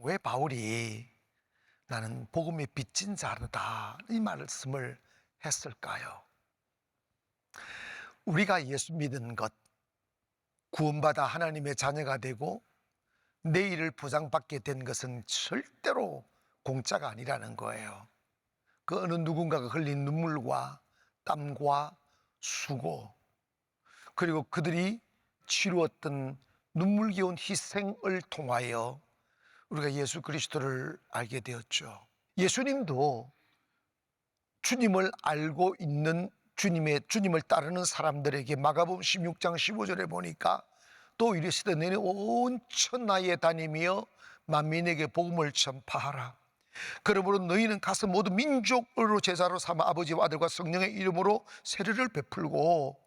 왜 바울이 나는 복음의 빚진 자다 이 말씀을 했을까요? 우리가 예수 믿은 것, 구원받아 하나님의 자녀가 되고 내일을 보장받게 된 것은 절대로 공짜가 아니라는 거예요. 그 어느 누군가가 흘린 눈물과 땀과 수고, 그리고 그들이 치루었던 눈물겨운 희생을 통하여 우리가 예수 그리스도를 알게 되었죠. 예수님도 주님을 알고 있는 주님을 따르는 사람들에게 마가복음 16장 15절에 보니까 또 이르시되 너희는 온 천하에 다니며 만민에게 복음을 전파하라. 그러므로 너희는 가서 모든 민족으로 제자로 삼아 아버지와 아들과 성령의 이름으로 세례를 베풀고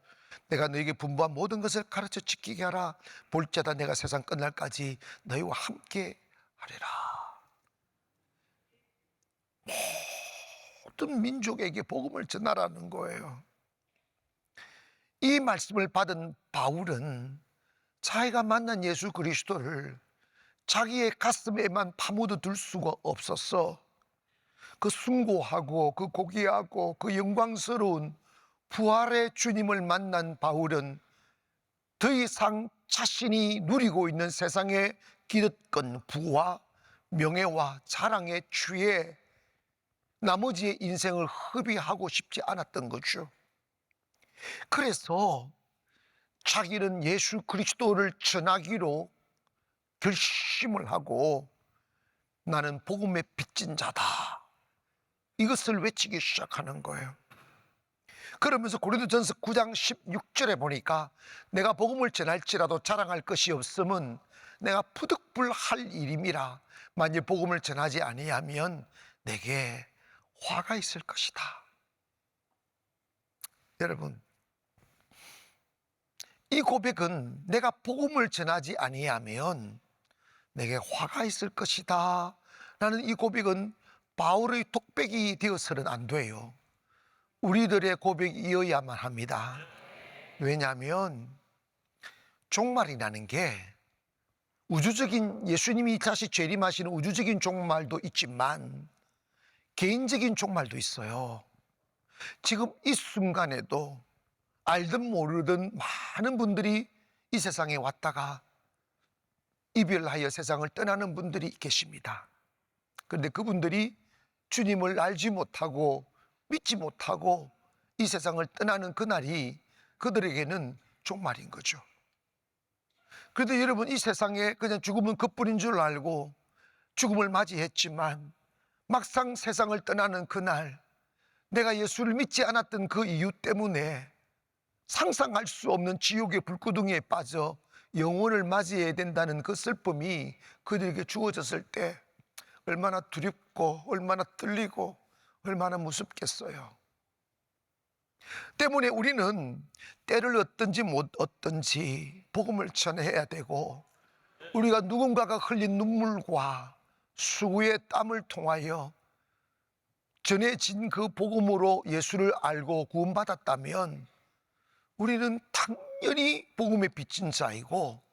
내가 너희에게 분부한 모든 것을 가르쳐 지키게 하라. 볼지어다 내가 세상 끝날까지 너희와 함께 하리라. 모든 민족에게 복음을 전하라는 거예요. 이 말씀을 받은 바울은 자기가 만난 예수 그리스도를 자기의 가슴에만 파묻어 둘 수가 없었어. 그 숭고하고 그 고귀하고 그 영광스러운 부활의 주님을 만난 바울은 더 이상 자신이 누리고 있는 세상의 기득권, 부와 명예와 자랑에 취해 나머지의 인생을 허비하고 싶지 않았던 거죠. 그래서 자기는 예수 그리스도를 전하기로 결심을 하고 나는 복음의 빚진 자다, 이것을 외치기 시작하는 거예요. 그러면서 고린도전서 9장 16절에 보니까 내가 복음을 전할지라도 자랑할 것이 없음은 내가 부득불할 일임이라. 만일 복음을 전하지 아니하면 내게 화가 있을 것이다. 여러분, 이 고백은 내가 복음을 전하지 아니하면 내게 화가 있을 것이다 라는 이 고백은 바울의 톡백이 되어서는 안 돼요. 우리들의 고백이어야만 합니다. 왜냐하면 종말이라는 게 우주적인, 예수님이 다시 재림하시는 우주적인 종말도 있지만 개인적인 종말도 있어요. 지금 이 순간에도 알든 모르든 많은 분들이 이 세상에 왔다가 이별하여 세상을 떠나는 분들이 계십니다. 그런데 그분들이 주님을 알지 못하고 믿지 못하고 이 세상을 떠나는 그날이 그들에게는 종말인 거죠. 그런데 여러분, 이 세상에 그냥 죽음은 그뿐인 줄 알고 죽음을 맞이했지만 막상 세상을 떠나는 그날, 내가 예수를 믿지 않았던 그 이유 때문에 상상할 수 없는 지옥의 불구덩이에 빠져 영혼을 맞이해야 된다는 그 슬픔이 그들에게 주어졌을 때 얼마나 두렵고 얼마나 떨리고 얼마나 무섭겠어요. 때문에 우리는 때를 얻든지 못 얻든지 복음을 전해야 되고, 우리가 누군가가 흘린 눈물과 수고의 땀을 통하여 전해진 그 복음으로 예수를 알고 구원받았다면 우리는 당연히 복음에 빚진 자이고,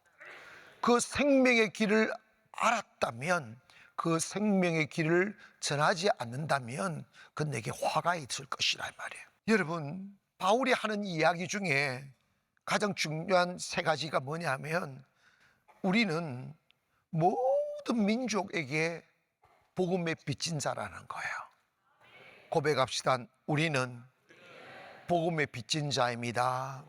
그 생명의 길을 알았다면, 그 생명의 길을 전하지 않는다면 그건 내게 화가 있을 것이란 말이에요. 여러분, 바울이 하는 이야기 중에 가장 중요한 세 가지가 뭐냐면, 우리는 모든 민족에게 복음에 빚진 자라는 거예요. 고백합시다. 우리는 복음에 빚진 자입니다.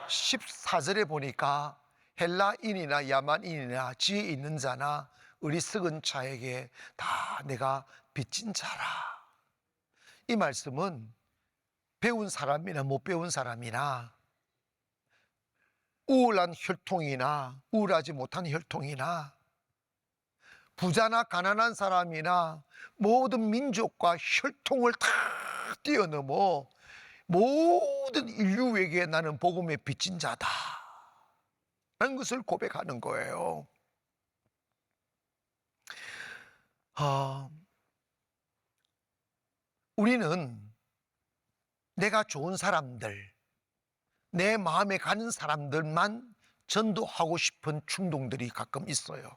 14절에 보니까 헬라인이나 야만인이나 지혜 있는 자나 어리석은 자에게 다 내가 빚진 자라. 이 말씀은 배운 사람이나 못 배운 사람이나 우울한 혈통이나 우울하지 못한 혈통이나 부자나 가난한 사람이나 모든 민족과 혈통을 다 뛰어넘어 모든 인류에게 나는 복음의 빚진 자다 라는 것을 고백하는 거예요. 우리는 내가 좋은 사람들, 내 마음에 가는 사람들만 전도하고 싶은 충동들이 가끔 있어요.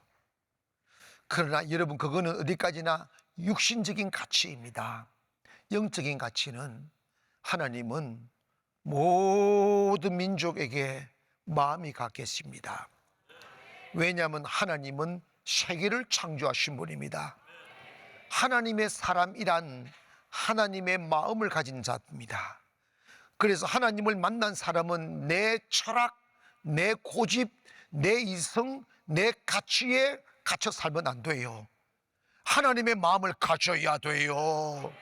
그러나 여러분, 그거는 어디까지나 육신적인 가치입니다. 영적인 가치는, 하나님은 모든 민족에게 마음이 같겠습니다. 왜냐하면 하나님은 세계를 창조하신 분입니다. 하나님의 사람이란 하나님의 마음을 가진 자입니다. 그래서 하나님을 만난 사람은 내 철학, 내 고집, 내 이성, 내 가치에 갇혀 살면 안 돼요. 하나님의 마음을 가져야 돼요.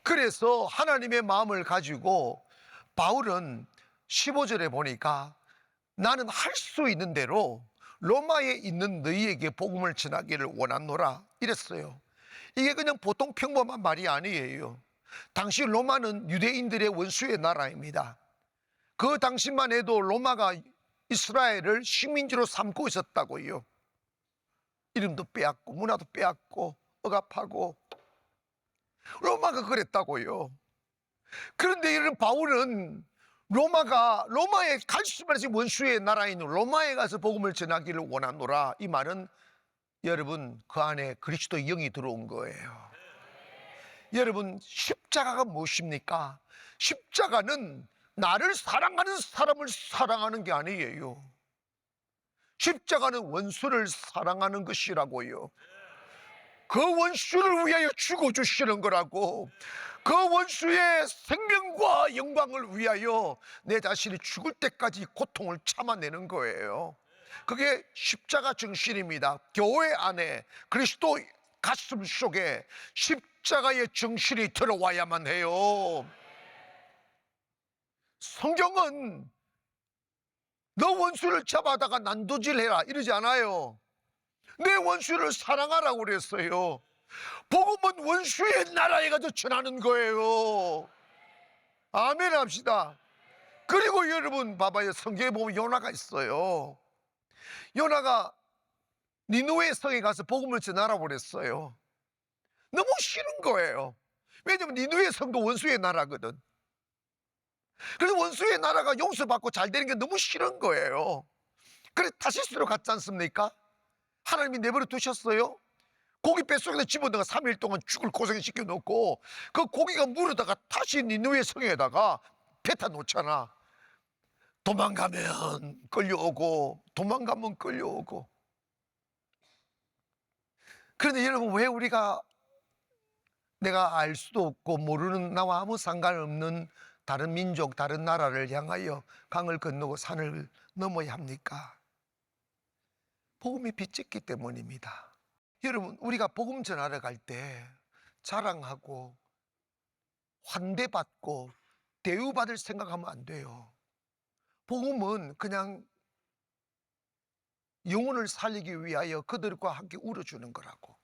그래서 하나님의 마음을 가지고 바울은 15절에 보니까 나는 할 수 있는 대로 로마에 있는 너희에게 복음을 전하기를 원하노라 이랬어요. 이게 그냥 보통 평범한 말이 아니에요. 당시 로마는 유대인들의 원수의 나라입니다. 그 당시만 해도 로마가 이스라엘을 식민지로 삼고 있었다고요. 이름도 빼앗고 문화도 빼앗고 억압하고 로마가 그랬다고요. 그런데 이런 바울은 로마에 갈 수만 있으면 원수의 나라에 있는 로마에 가서 복음을 전하기를 원하노라. 이 말은 여러분, 그 안에 그리스도의 영이 들어온 거예요. 여러분, 십자가가 무엇입니까? 십자가는 나를 사랑하는 사람을 사랑하는 게 아니에요. 십자가는 원수를 사랑하는 것이라고요. 그 원수를 위하여 죽어주시는 거라고. 그 원수의 생명과 영광을 위하여 내 자신이 죽을 때까지 고통을 참아내는 거예요. 그게 십자가 정신입니다. 교회 안에 그리스도 가슴 속에 십자가의 정신이 들어와야만 해요. 성경은 너 원수를 잡아다가 난도질해라 이러지 않아요. 내 원수를 사랑하라고 그랬어요. 복음은 원수의 나라에 가서 전하는 거예요. 아멘 합시다. 그리고 여러분 봐봐요. 성경에 보면 요나가 있어요. 요나가 니느웨 성에 가서 복음을 전하라고 그랬어요. 너무 싫은 거예요. 왜냐면 니느웨 성도 원수의 나라거든. 그래서 원수의 나라가 용서받고 잘 되는 게 너무 싫은 거예요. 그래서 타시스로 갔지 않습니까? 하나님이 내버려 두셨어요. 고기 뱃속에서 집어넣어 3일 동안 죽을 고생시켜 놓고 그 고기가 물어다가 다시 니느웨 성에다가 뱉어 놓잖아. 도망가면 끌려오고 도망가면 끌려오고. 그런데 여러분, 왜 우리가 내가 알 수도 없고 모르는 나와 아무 상관없는 다른 민족, 다른 나라를 향하여 강을 건너고 산을 넘어야 합니까? 복음이 비쳤기 때문입니다. 여러분, 우리가 복음 전하러 갈 때 자랑하고 환대받고 대우받을 생각하면 안 돼요. 복음은 그냥 영혼을 살리기 위하여 그들과 함께 울어주는 거라고.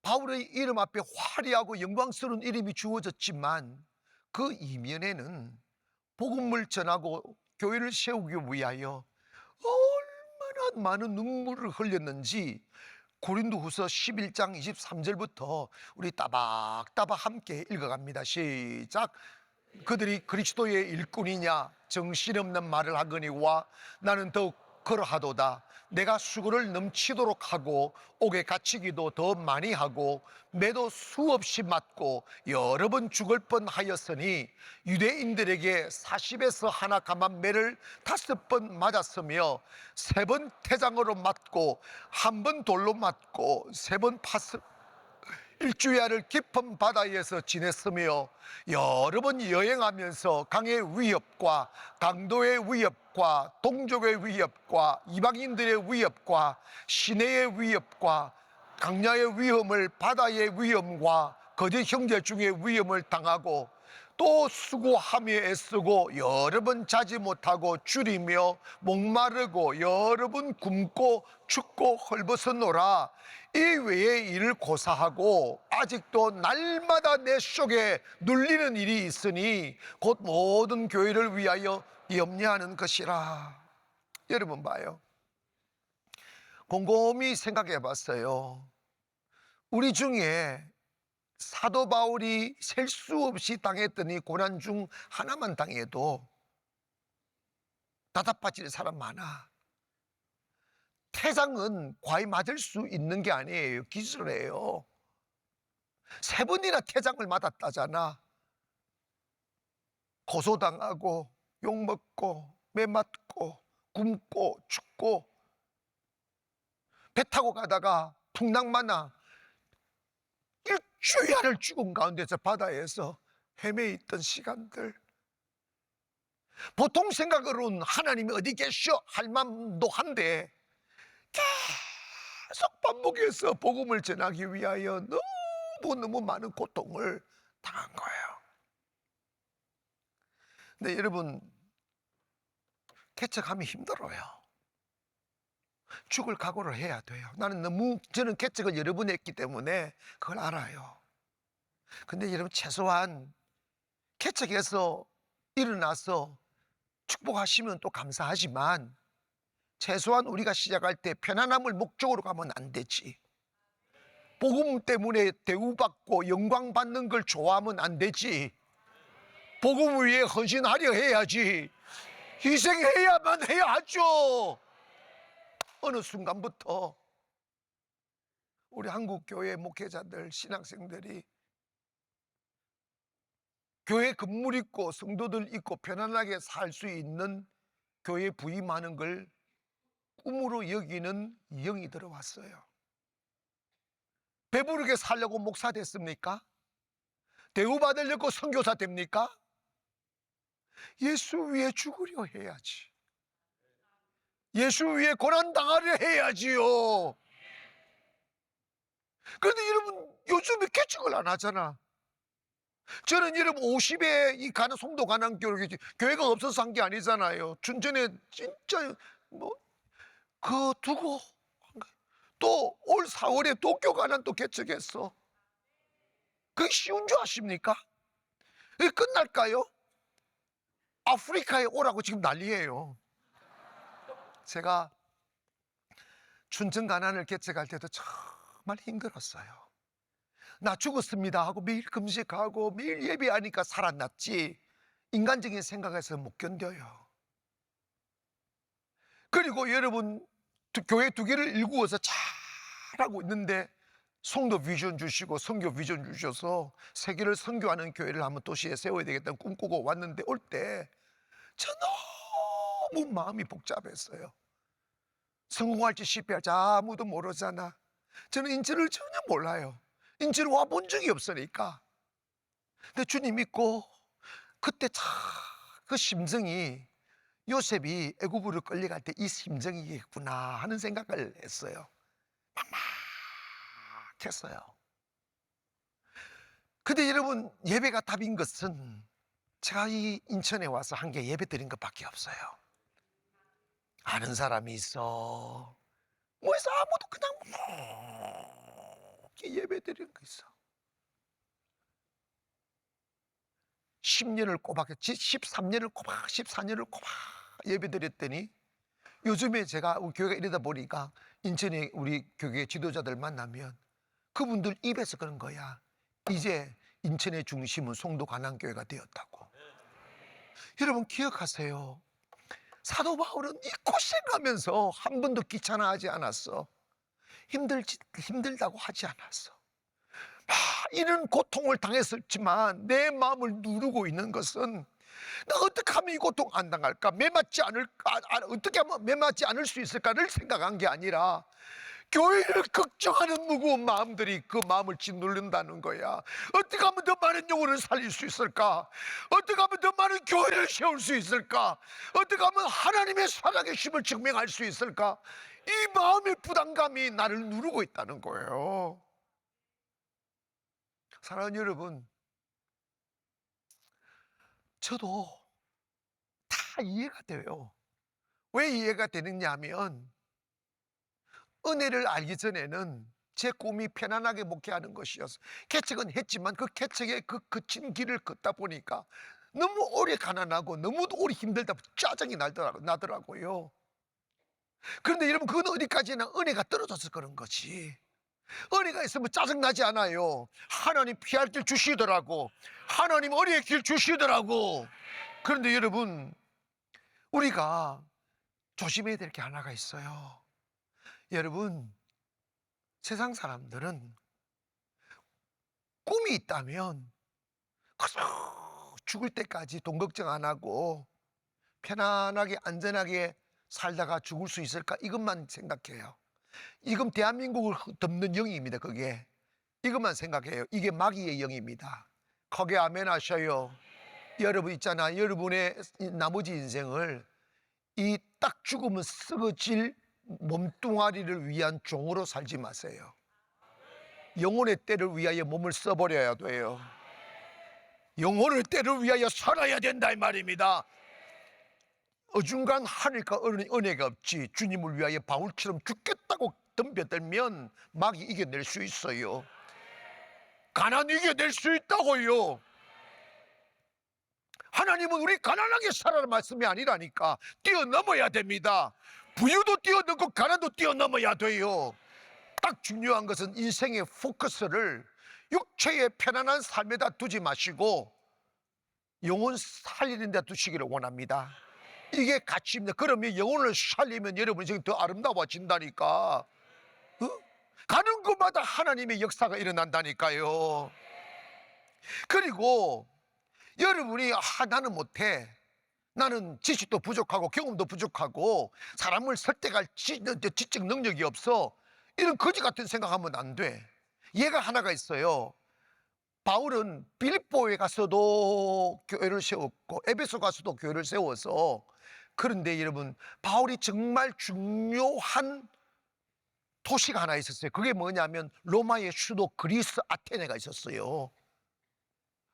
바울의 이름 앞에 화려하고 영광스러운 이름이 주어졌지만 그 이면에는 복음을 전하고 교회를 세우기 위하여 얼마나 많은 눈물을 흘렸는지 고린도후서 11장 23절부터 우리 따박따박 함께 읽어갑니다. 시작. 그들이 그리스도의 일꾼이냐 정신없는 말을 하거니와 나는 더욱 그러하도다. 내가 수고를 넘치도록 하고 옥에 갇히기도 더 많이 하고 매도 수없이 맞고 여러 번 죽을 뻔하였으니 유대인들에게 40에서 하나 감한 매를 5번 맞았으며 3번 태장으로 맞고 1번 돌로 맞고 3번 일주야를 깊은 바다에서 지냈으며 여러 번 여행하면서 강의 위협과 강도의 위협과 동족의 위협과 이방인들의 위협과 시내의 위협과 강야의 위험을, 바다의 위험과 거짓 형제 중의 위험을 당하고 또 수고하며 애쓰고 여러 번 자지 못하고 줄이며 목마르고 여러 번 굶고 춥고 헐벗었노라. 이 외의 일을 고사하고 아직도 날마다 내 속에 눌리는 일이 있으니 곧 모든 교회를 위하여 염려하는 것이라. 여러분 봐요. 곰곰이 생각해 봤어요. 우리 중에 사도 바울이 셀 수 없이 당했던 이 고난 중 하나만 당해도 답답해지는 사람 많아. 퇴장은 과히 맞을 수 있는 게 아니에요. 기술이에요. 3번이나 퇴장을 맞았다잖아. 고소당하고 욕먹고 매 맞고 굶고 춥고 배 타고 가다가 풍랑만나 일주일을 죽은 가운데서 바다에서 헤매있던 시간들, 보통 생각으로는 하나님이 어디 계셔 할 만도 한데 계속 반복해서 복음을 전하기 위하여 너무 많은 고통을 당한 거예요. 근데 여러분, 개척하면 힘들어요. 죽을 각오를 해야 돼요. 저는 개척을 여러 번 했기 때문에 그걸 알아요. 근데 여러분, 최소한 개척해서 일어나서 축복하시면 또 감사하지만 최소한 우리가 시작할 때 편안함을 목적으로 가면 안 되지. 복음 때문에 대우받고 영광받는 걸 좋아하면 안 되지. 복음을 위해 헌신하려 해야지. 희생해야만 해야 하죠. 어느 순간부터 우리 한국 교회 목회자들, 신학생들이 교회 건물 있고 성도들 있고 편안하게 살 수 있는 교회 부임하는 걸 꿈으로 여기는 영이 들어왔어요. 배부르게 살려고 목사 됐습니까? 대우받으려고 선교사 됩니까? 예수 위해 죽으려 해야지. 예수 위해 고난당하려 해야지요. 그런데 여러분, 요즘에 개척을 안 하잖아. 저는 여러분 50에 이 가는 송도 가난 교회가 없어서 한 게 아니잖아요. 춘천에 진짜 그 두고 또 올 4월에 도쿄 가난 또 개척했어. 그게 쉬운 줄 아십니까? 그게 끝날까요? 아프리카에 오라고 지금 난리예요. 제가 춘천 가난을 개척할 때도 정말 힘들었어요. 나 죽었습니다 하고 매일 금식하고 매일 예배하니까 살아났지 인간적인 생각에서 못 견뎌요. 그리고 여러분, 교회 2개를 일구어서 잘하고 있는데 송도 비전 주시고 선교 비전 주셔서 세계를 선교하는 교회를 한번 도시에 세워야 되겠다는 꿈꾸고 왔는데 올 때 저 너무 마음이 복잡했어요. 성공할지 실패할지 아무도 모르잖아. 저는 인천을 전혀 몰라요. 인천을 와본 적이 없으니까. 근데 주님 믿고 그때 참 그 심정이 요셉이 애굽으로 끌려갈 때 이 심정이겠구나 하는 생각을 했어요. 막막했어요. 근데 여러분, 예배가 답인 것은 제가 이 인천에 와서 한 게 예배 드린 것밖에 없어요. 아는 사람이 있어. 뭐해서 아무도 그냥 예배 드리는 거 있어. 10년을 꼬박, 13년을 꼬박, 14년을 꼬박 예배 드렸더니 요즘에 제가 우리 교회가 이러다 보니까 인천에 우리 교회 지도자들 만나면 그분들 입에서 그런 거야. 이제 인천의 중심은 송도 관함교회가 되었다고. 여러분 기억하세요. 사도 바울은 이 고생하면서 한 번도 귀찮아하지 않았어. 힘들다고 하지 않았어. 이런 고통을 당했었지만 내 마음을 누르고 있는 것은 나 어떻게 하면 이 고통 안 당할까? 어떻게 하면 매맞지 않을 수 있을까를 생각한 게 아니라 교회를 걱정하는 무거운 마음들이 그 마음을 짓누른다는 거야. 어떻게 하면 더 많은 영혼을 살릴 수 있을까? 어떻게 하면 더 많은 교회를 세울 수 있을까? 어떻게 하면 하나님의 살아계심을 증명할 수 있을까? 이 마음의 부담감이 나를 누르고 있다는 거예요. 사랑하는 여러분, 저도 다 이해가 돼요. 왜 이해가 되느냐 하면 은혜를 알기 전에는 제 꿈이 편안하게 목회하는 것이었어요. 개척은 했지만 그 개척의 그 거친 길을 걷다 보니까 너무 오래 가난하고 너무 오래 힘들다 짜증이 나더라고요. 그런데 여러분, 그건 어디까지나 은혜가 떨어져서 그런 거지. 은혜가 있으면 짜증나지 않아요. 하나님 피할 길 주시더라고. 하나님 은혜의 길 주시더라고. 그런데 여러분, 우리가 조심해야 될 게 하나가 있어요. 여러분, 세상 사람들은 꿈이 있다면 그저 죽을 때까지 돈 걱정 안 하고 편안하게 안전하게 살다가 죽을 수 있을까, 이것만 생각해요. 이건 대한민국을 덮는 영입니다. 그게 이것만 생각해요. 이게 마귀의 영입니다. 크게 아멘 하셔요. 여러분 있잖아, 여러분의 나머지 인생을 이 딱 죽으면 썩어질 몸뚱아리를 위한 종으로 살지 마세요. 영혼의 때를 위하여 몸을 써버려야 돼요. 영혼의 때를 위하여 살아야 된다 이 말입니다. 어중간 하늘과 은혜가 없지 주님을 위하여 바울처럼 죽겠다고 덤벼들면 마귀 이겨낼 수 있어요. 가난 이겨낼 수 있다고요. 하나님은 우리 가난하게 살아라 말씀이 아니라니까. 뛰어넘어야 됩니다. 부유도 뛰어넘고 가난도 뛰어넘어야 돼요. 딱 중요한 것은 인생의 포커스를 육체의 편안한 삶에다 두지 마시고 영혼 살리는 데 두시기를 원합니다. 이게 가치입니다. 그러면 영혼을 살리면 여러분 인생이 더 아름다워진다니까. 가는 곳마다 하나님의 역사가 일어난다니까요. 그리고 여러분이 나는 못해, 나는 지식도 부족하고 경험도 부족하고 사람을 설득할 지적 능력이 없어, 이런 거지 같은 생각하면 안 돼. 얘가 하나가 있어요. 바울은 빌립보에 가서도 교회를 세웠고 에베소 가서도 교회를 세워서, 그런데 여러분 바울이 정말 중요한 도시가 하나 있었어요. 그게 뭐냐면 로마의 수도 그리스 아테네가 있었어요.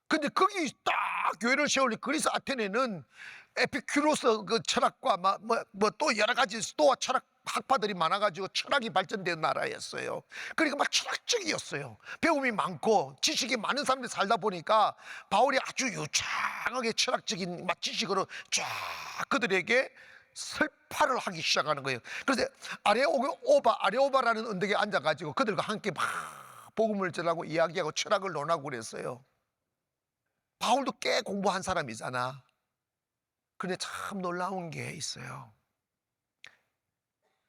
근데 거기 딱 교회를 세우니 그리스 아테네는 에피큐로스 그 철학과 또 여러 가지 스토아 철학 학파들이 많아가지고 철학이 발전된 나라였어요. 그러니까 막 철학적이었어요. 배움이 많고 지식이 많은 사람들이 살다 보니까 바울이 아주 유창하게 철학적인 막 지식으로 쫙 그들에게 설파를 하기 시작하는 거예요. 그래서 아레오바라는 언덕에 앉아가지고 그들과 함께 막 복음을 전하고 이야기하고 철학을 논하고 그랬어요. 바울도 꽤 공부한 사람이잖아. 그런데 참 놀라운 게 있어요.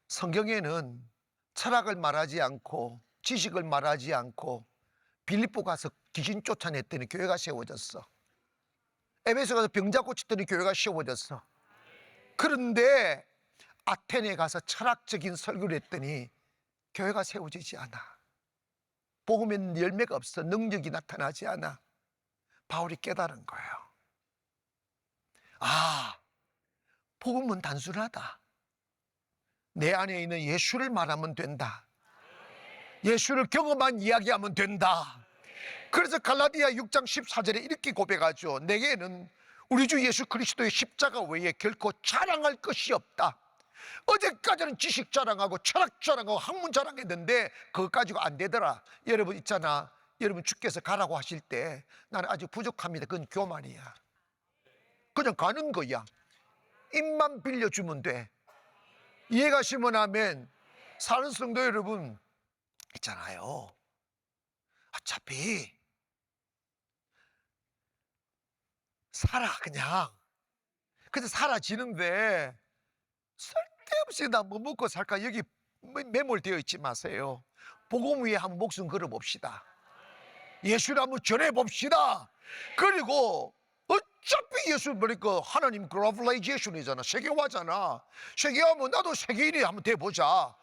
성경에는 철학을 말하지 않고 지식을 말하지 않고 빌립보 가서 귀신 쫓아냈더니 교회가 세워졌어. 에베소 가서 병자 고쳤더니 교회가 세워졌어. 그런데 아테네 가서 철학적인 설교를 했더니 교회가 세워지지 않아. 복음엔 열매가 없어. 능력이 나타나지 않아. 바울이 깨달은 거예요. 복음은 단순하다. 내 안에 있는 예수를 말하면 된다. 예수를 경험한 이야기하면 된다. 그래서 갈라디아 6장 14절에 이렇게 고백하죠. 내게는 우리 주 예수 그리스도의 십자가 외에 결코 자랑할 것이 없다. 어제까지는 지식 자랑하고 철학 자랑하고 학문 자랑했는데 그거 가지고 안 되더라. 여러분 있잖아, 여러분 주께서 가라고 하실 때 나는 아직 부족합니다. 그건 교만이야. 그냥 가는 거야. 입만 빌려주면 돼. 이해가시면 아멘. 사는 성도 여러분 있잖아요, 어차피 살아 그냥. 그래서 사라지는데 쓸데없이 나 뭐 먹고 살까 여기 매몰되어 있지 마세요. 복음 위에 한번 목숨 걸어봅시다. 예수를 한번 전해봅시다. 그리고 어차피 예수 보니까 하나님 글로벌라이제이션이잖아. 세계화잖아. 세계화면 나도 세계인이 한번 돼보자.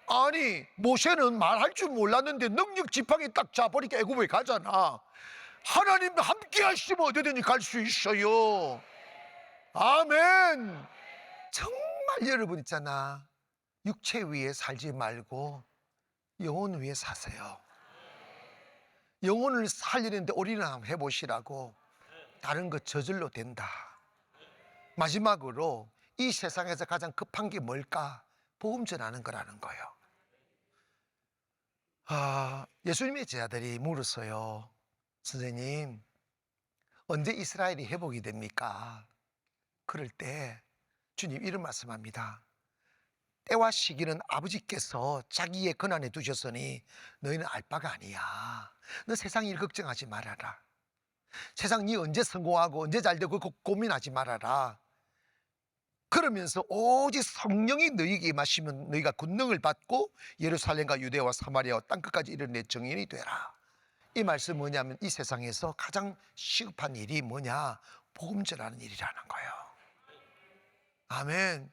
아니 모세는 말할 줄 몰랐는데 능력 지팡이 딱 잡으니까 애굽에 가잖아. 하나님 함께 하시면 어디든지 갈 수 있어요. 아멘. 정말 여러분 있잖아, 육체 위에 살지 말고 영혼 위에 사세요. 영혼을 살리는데 올인을 한번 해보시라고. 다른 거 저절로 된다. 마지막으로 이 세상에서 가장 급한 게 뭘까? 복음 전하는 거라는 거예요. 예수님의 제자들이 물었어요. 선생님, 언제 이스라엘이 회복이 됩니까? 그럴 때 주님 이런 말씀합니다. 때와 시기는 아버지께서 자기의 권한에 두셨으니 너희는 알 바가 아니야. 너 세상 일 걱정하지 말아라. 세상 니 언제 성공하고 언제 잘 되고 고민하지 말아라. 그러면서 오직 성령이 너희에게 임하시면 너희가 권능을 받고 예루살렘과 유대와 사마리아와 땅끝까지 이르는 내 증인이 되라. 이 말씀 뭐냐면 이 세상에서 가장 시급한 일이 뭐냐? 복음 전하는 일이라는 거예요. 아멘.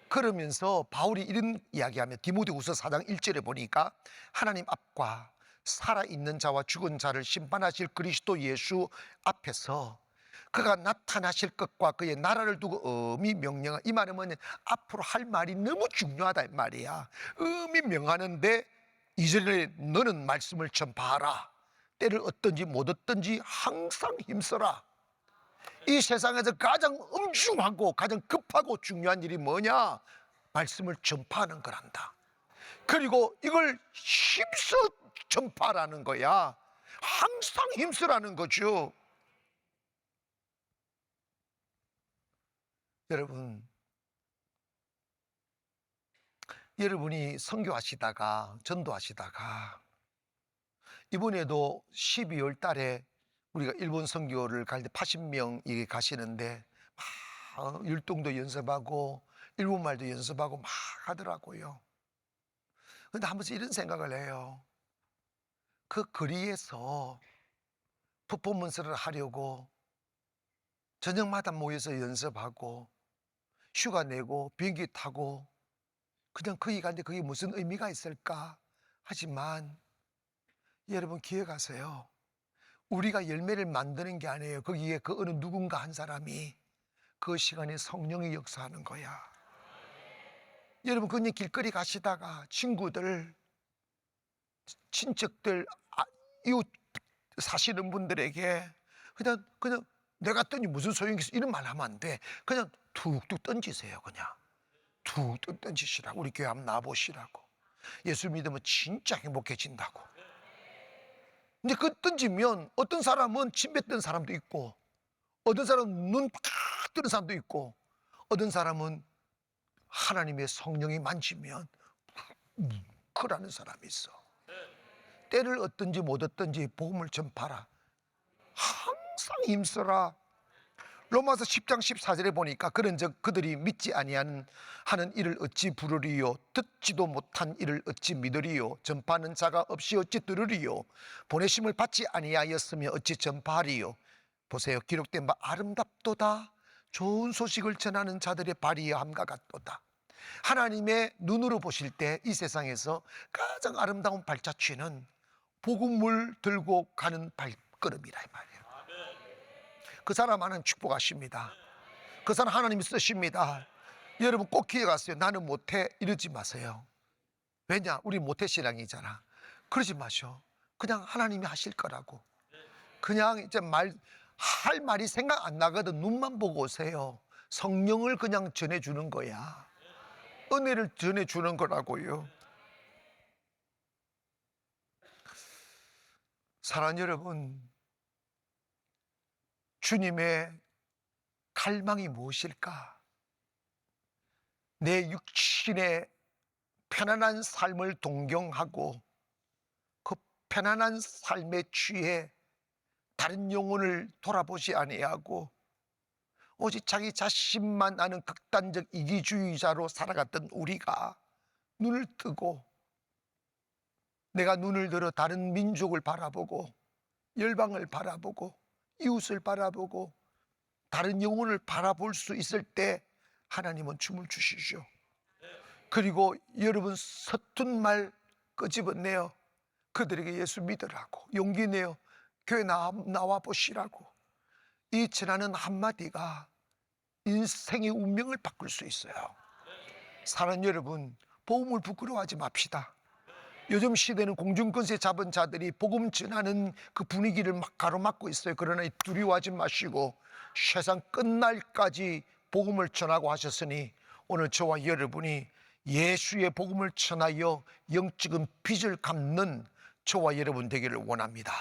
그러면서 바울이 이런 이야기하면 디모데후서 4장 1절에 보니까 하나님 앞과 살아있는 자와 죽은 자를 심판하실 그리스도 예수 앞에서 그가 나타나실 것과 그의 나라를 두고 엄히 명령한, 이 말은 뭐냐, 앞으로 할 말이 너무 중요하다 이 말이야. 엄히 명하는데 2절에 너는 말씀을 전파하라. 때를 얻든지 못 얻든지 항상 힘써라. 이 세상에서 가장 엄중하고 가장 급하고 중요한 일이 뭐냐? 말씀을 전파하는 거란다. 그리고 이걸 힘써 전파라는 거야. 항상 힘쓰라는 거죠. 여러분이 선교하시다가 전도하시다가 이번에도 12월 달에 우리가 일본 선교를 갈 때 80명이 가시는데 막 율동도 연습하고 일본말도 연습하고 막 하더라고요. 근데 한 번씩 이런 생각을 해요. 그 거리에서 퍼포먼스를 하려고 저녁마다 모여서 연습하고 휴가 내고 비행기 타고 그냥 거기 가는데 그게 무슨 의미가 있을까? 하지만 여러분 기억하세요. 우리가 열매를 만드는 게 아니에요. 거기에 그 어느 누군가 한 사람이 그 시간에 성령이 역사하는 거야. 여러분 그냥 길거리 가시다가 친구들, 친척들, 이웃 사시는 분들에게 그냥 내가 던지 무슨 소용이 있어 이런 말 하면 안 돼. 그냥 툭툭 던지세요. 그냥 툭툭 던지시라고. 우리 교회 한번 나와보시라고. 예수 믿으면 진짜 행복해진다고. 근데 그 던지면 어떤 사람은 침 뱉던 사람도 있고 어떤 사람은 눈 팍 뜨는 사람도 있고 어떤 사람은 하나님의 성령이 만지면 뭉클하는 사람이 있어. 때를 얻든지 못 얻든지 복음을 전파라. 항상 힘써라. 로마서 10장 14절에 보니까 그런즉 그들이 믿지 아니하는 하는 일을 어찌 부르리요, 듣지도 못한 일을 어찌 믿으리요, 전파하는 자가 없이 어찌 들으리요, 보내심을 받지 아니하였으며 어찌 전파하리요. 보세요. 기록된 바 아름답도다. 좋은 소식을 전하는 자들의 발이함과 같도다. 하나님의 눈으로 보실 때 이 세상에서 가장 아름다운 발자취는 복음을 들고 가는 발걸음이라 이 말이에요. 그 사람 하나님 축복하십니다. 그 사람 하나님이 쓰십니다. 여러분 꼭 기억하세요. 나는 못해 이러지 마세요. 왜냐? 우리 못해 신앙이잖아. 그러지 마셔. 그냥 하나님이 하실 거라고. 그냥 이제 할 말이 생각 안 나거든. 눈만 보고 오세요. 성령을 그냥 전해주는 거야. 은혜를 전해주는 거라고요. 사랑하는 여러분, 주님의 갈망이 무엇일까? 내 육신의 편안한 삶을 동경하고 그 편안한 삶에 취해 다른 영혼을 돌아보지 아니하고 오직 자기 자신만 아는 극단적 이기주의자로 살아갔던 우리가 눈을 뜨고 내가 눈을 들어 다른 민족을 바라보고 열방을 바라보고 이웃을 바라보고 다른 영혼을 바라볼 수 있을 때 하나님은 춤을 주시죠. 그리고 여러분 서툰 말 끄집어내요. 그들에게 예수 믿으라고 용기 내요. 교회 나와 보시라고. 이 전하는 한마디가 인생의 운명을 바꿀 수 있어요. 사랑하는 여러분, 복음을 부끄러워하지 맙시다. 요즘 시대는 공중권세 잡은 자들이 복음 전하는 그 분위기를 막 가로막고 있어요. 그러나 두려워하지 마시고 세상 끝날까지 복음을 전하고 하셨으니 오늘 저와 여러분이 예수의 복음을 전하여 영적인 빚을 갚는 저와 여러분 되기를 원합니다.